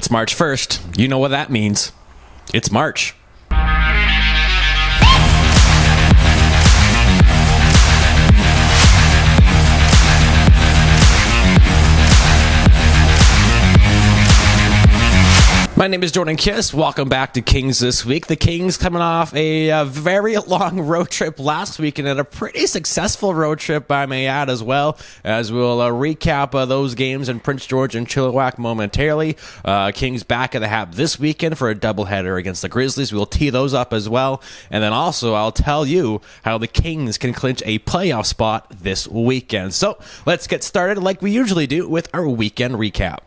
It's March 1st. You know what that means. It's March. My name is Jordan Kiss. Welcome back to Kings This Week. The Kings coming off a very long road trip last week and a pretty successful road trip, I may add, as well, as we'll recap those games in Prince George and Chilliwack momentarily. Kings back at the Hab this weekend for a doubleheader against the Grizzlies. We'll tee those up as well. And then also I'll tell you how the Kings can clinch a playoff spot this weekend. So let's get started like we usually do with our weekend recap.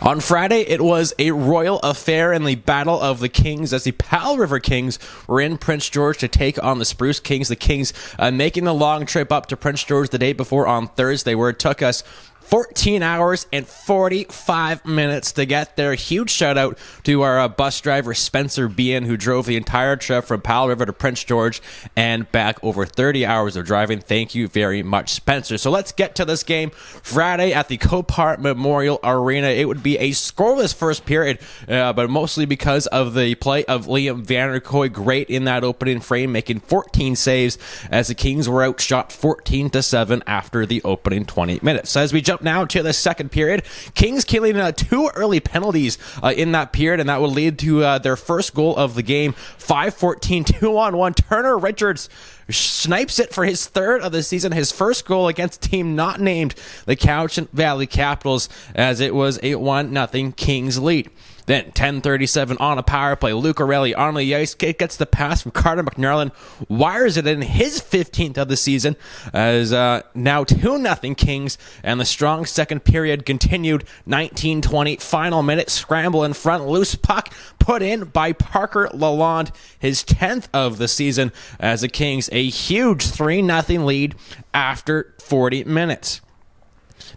On Friday, it was a royal affair in the Battle of the Kings as the Powell River Kings were in Prince George to take on the Spruce Kings. The Kings making the long trip up to Prince George the day before on Thursday, where it took us 14 hours and 45 minutes to get there. Huge shout out to our bus driver, Spencer Bean, who drove the entire trip from Powell River to Prince George and back, over 30 hours of driving. Thank you very much, Spencer. So let's get to this game. Friday at the Copart Memorial Arena. It would be a scoreless first period, but mostly because of the play of Liam Vanderkooy. Great in that opening frame, making 14 saves as the Kings were outshot 14-7 after the opening 20 minutes. So as we jump now to the second period, Kings killing two early penalties in that period, and that would lead to their first goal of the game. 5-14, 2-on-1. Turner Richards snipes it for his third of the season, his first goal against a team not named the Cowichan Valley Capitals, as it was a 1-0 Kings lead. Then 10:37 on a power play. Luke O'Reilly on the ice gets the pass from Carter McNarland, wires it in, his 15th of the season, as now 2-0 Kings, and the strong second period continued. 19-20 final minute, scramble in front, loose puck put in by Parker Lalonde, his 10th of the season, as the Kings a huge 3-0 lead after 40 minutes.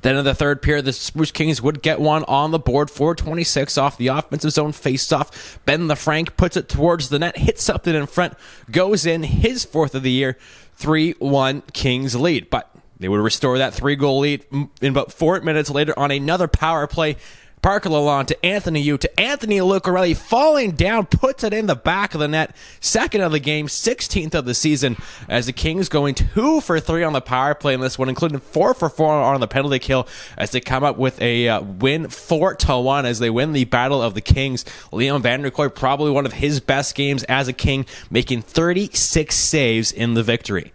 Then in the third period, the Spruce Kings would get one on the board. 4:26 off the offensive zone faceoff. Ben LaFranc puts it towards the net, hits something in front, goes in, his fourth of the year. 3-1 Kings lead. But they would restore that 3-goal lead in about 4 minutes later on another power play. Parker Lalonde to Anthony Yu to Anthony Lucarelli, falling down, puts it in the back of the net. Second of the game, 16th of the season, as the Kings going 2 for 3 on the power play in this one, including 4 for 4 on the penalty kill, as they come up with a win 4-1 as they win the Battle of the Kings. Liam Vanderkooy, probably one of his best games as a King, making 36 saves in the victory.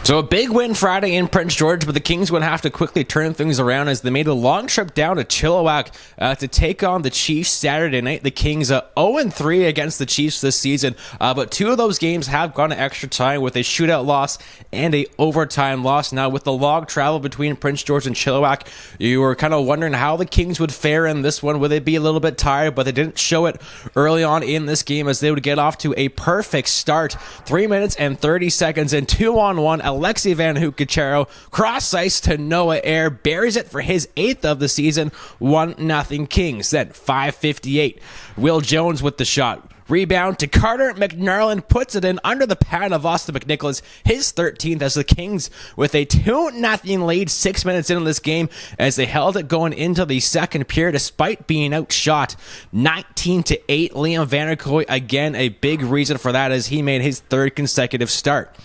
So a big win Friday in Prince George, but the Kings would have to quickly turn things around as they made a long trip down to Chilliwack to take on the Chiefs Saturday night. The Kings 0-3 against the Chiefs this season, but 2 of those games have gone to extra time with a shootout loss and a overtime loss. Now with the long travel between Prince George and Chilliwack, you were kind of wondering how the Kings would fare in this one. Would they be a little bit tired? But they didn't show it early on in this game as they would get off to a perfect start. 3 minutes and 30 seconds and 2-on-1. Alexi Van Hookachero, cross ice to Noah Air, buries it for his 8th of the season. 1-0 Kings. Then 5:58, Will Jones with the shot. Rebound to Carter McNarland, puts it in under the pad of Austin McNicholas, his 13th, as the Kings with a 2-0 lead 6 minutes into this game, as they held it going into the second period despite being outshot 19-8. Liam Vanderkooy, again a big reason for that, as he made his third consecutive start.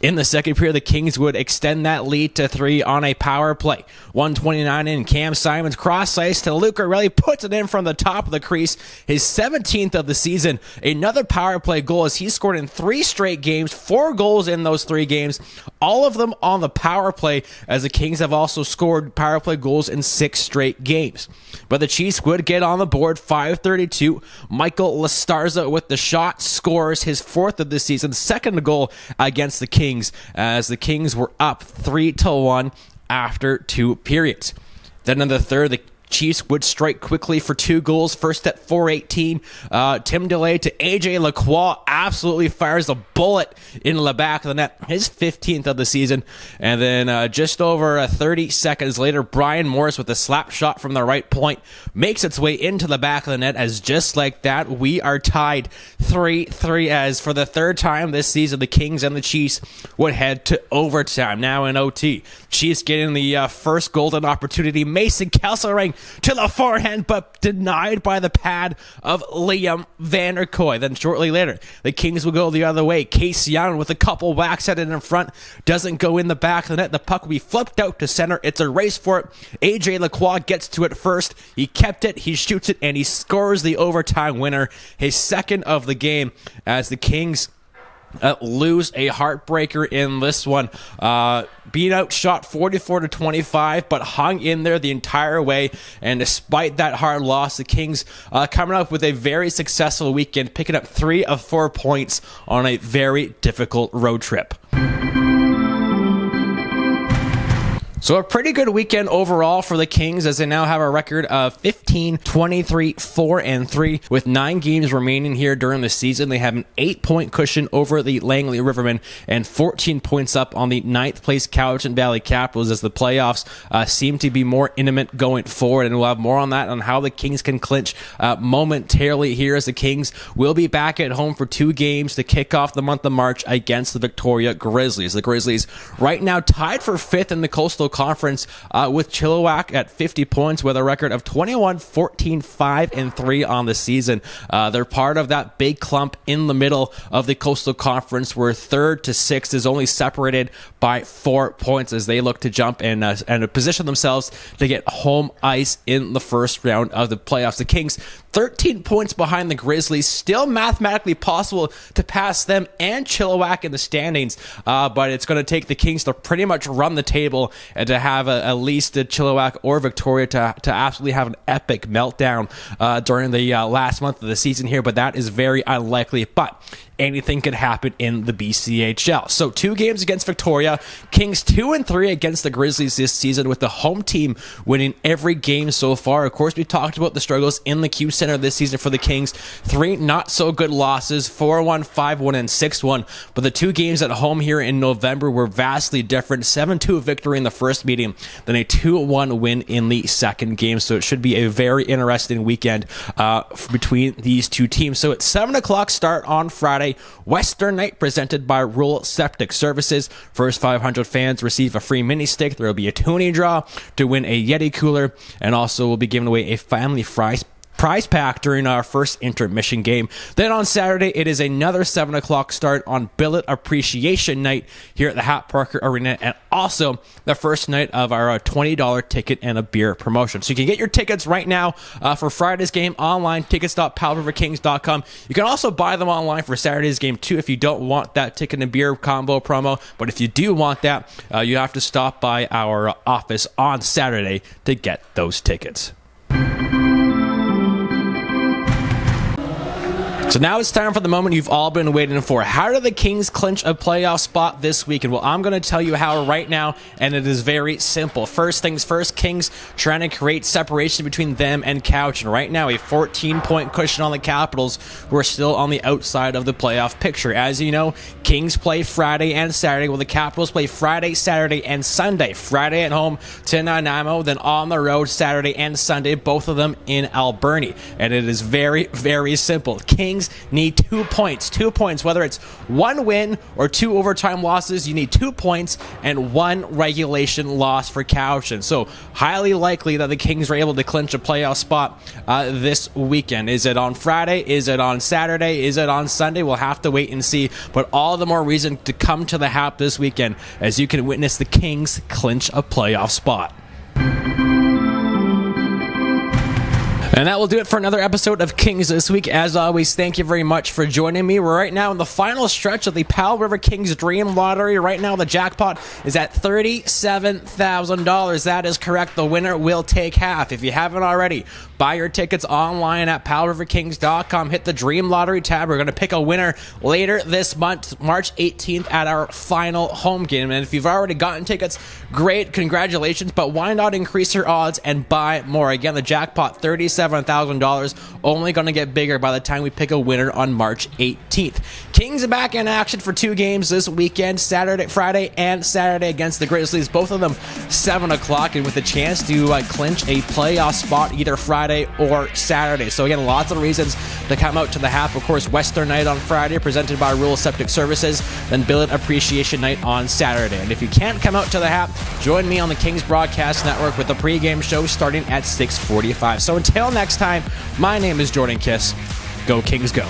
In the second period, the Kings would extend that lead to 3 on a power play. 1:29 in, Cam Simons cross ice to Luke O'Reilly, puts it in from the top of the crease, his 17th of the season. Another power play goal as he scored in 3 straight games, 4 goals in those 3 games, all of them on the power play, as the Kings have also scored power play goals in 6 straight games. But the Chiefs would get on the board. 5:32, Michael Lastarza with the shot, scores his 4th of the season, second goal against the Kings, as the Kings were up 3-1 after 2 periods. Then in the third, the Chiefs would strike quickly for 2 goals. First at 4:18, Tim DeLay to AJ Lacroix absolutely fires a bullet into the back of the net, his 15th of the season. And then just over 30 seconds later, Brian Morris with a slap shot from the right point makes its way into the back of the net, as just like that, we are tied 3-3, as for the third time this season, the Kings and the Chiefs would head to overtime. Now in OT, Chiefs getting the first golden opportunity. Mason Kesselring to the forehand, but denied by the pad of Liam Vanderkooy. Then shortly later, the Kings will go the other way. Case Young with a couple whacks at it in front, doesn't go in the back of the net. The puck will be flipped out to center. It's a race for it. AJ Lacroix gets to it first. He kept it, he shoots it, and he scores the overtime winner, his second of the game, as the Kings lose a heartbreaker in this one. Being outshot 44-25, but hung in there the entire way. And despite that hard loss, the Kings coming up with a very successful weekend, picking up 3 of 4 points on a very difficult road trip. So a pretty good weekend overall for the Kings, as they now have a record of 15-23, 4-3. With 9 games remaining here during the season, they have an 8-point cushion over the Langley Rivermen and 14 points up on the 9th place Cowichan Valley Capitals, as the playoffs seem to be more intimate going forward. And we'll have more on that, on how the Kings can clinch momentarily here, as the Kings will be back at home for 2 games to kick off the month of March against the Victoria Grizzlies. The Grizzlies right now tied for 5th in the Coastal Conference with Chilliwack at 50 points with a record of 21-14, 5-3 on the season. They're part of that big clump in the middle of the Coastal Conference, where 3rd to 6th is only separated by 4 points, as they look to jump and position themselves to get home ice in the first round of the playoffs. The Kings 13 points behind the Grizzlies, still mathematically possible to pass them and Chilliwack in the standings, but it's going to take the Kings to pretty much run the table and to have at least Chilliwack or Victoria to absolutely have an epic meltdown during the last month of the season here, but that is very unlikely. But anything could happen in the BCHL. So 2 games against Victoria, Kings 2-3 against the Grizzlies this season, with the home team winning every game so far. Of course, we talked about the struggles in the Q Center this season for the Kings. 3 not so good losses, 4-1, 5-1, and 6-1. But the 2 games at home here in November were vastly different. 7-2 victory in the first meeting, then a 2-1 win in the second game. So it should be a very interesting weekend between these 2 teams. So it's 7 o'clock start on Friday. Western Night presented by Rural Septic Services. First 500 fans receive a free mini stick. There will be a toonie draw to win a Yeti cooler, and also we'll be giving away a family prize pack during our first intermission game. Then on Saturday, it is another 7 o'clock start on Billet Appreciation Night here at the Hat Parker Arena, and also the first night of our $20 ticket and a beer promotion. So you can get your tickets right now for Friday's game online, tickets.palriverkings.com. You can also buy them online for Saturday's game too if you don't want that ticket and beer combo promo. But if you do want that, you have to stop by our office on Saturday to get those tickets. So now it's time for the moment you've all been waiting for. How do the Kings clinch a playoff spot this weekend? Well, I'm going to tell you how right now, and it is very simple. First things first, Kings trying to create separation between them and Cowichan. Right now, a 14-point cushion on the Capitals, who are still on the outside of the playoff picture. As you know, Kings play Friday and Saturday, while the Capitals play Friday, Saturday, and Sunday. Friday at home to Nanaimo, then on the road Saturday and Sunday, both of them in Alberni. And it is very, very simple. Kings need 2 points. 2 points, whether it's 1 win or 2 overtime losses, you need 2 points and 1 regulation loss for Cowichan. So highly likely that the Kings are able to clinch a playoff spot this weekend. Is it on Friday? Is it on Saturday? Is it on Sunday? We'll have to wait and see. But all the more reason to come to the Hap this weekend, as you can witness the Kings clinch a playoff spot. And that will do it for another episode of Kings this week. As always, thank you very much for joining me. We're right now in the final stretch of the Powell River Kings Dream Lottery. Right now, the jackpot is at $37,000. That is correct. The winner will take half. If you haven't already, buy your tickets online at powellriverkings.com. Hit the Dream Lottery tab. We're going to pick a winner later this month, March 18th, at our final home game. And if you've already gotten tickets, great. Congratulations. But why not increase your odds and buy more? Again, the jackpot, $37,000, only going to get bigger by the time we pick a winner on March 18th. Kings are back in action for 2 games this weekend, Friday and Saturday against the Grizzlies, both of them 7 o'clock, and with a chance to clinch a playoff spot either Friday or Saturday. So again, lots of reasons to come out to the half. Of course, Western Night on Friday, presented by Rural Septic Services, then Billet Appreciation Night on Saturday. And if you can't come out to the half, join me on the Kings Broadcast Network with the pregame show starting at 6:45. So until next time, my name is Jordan Kiss. Go Kings, go.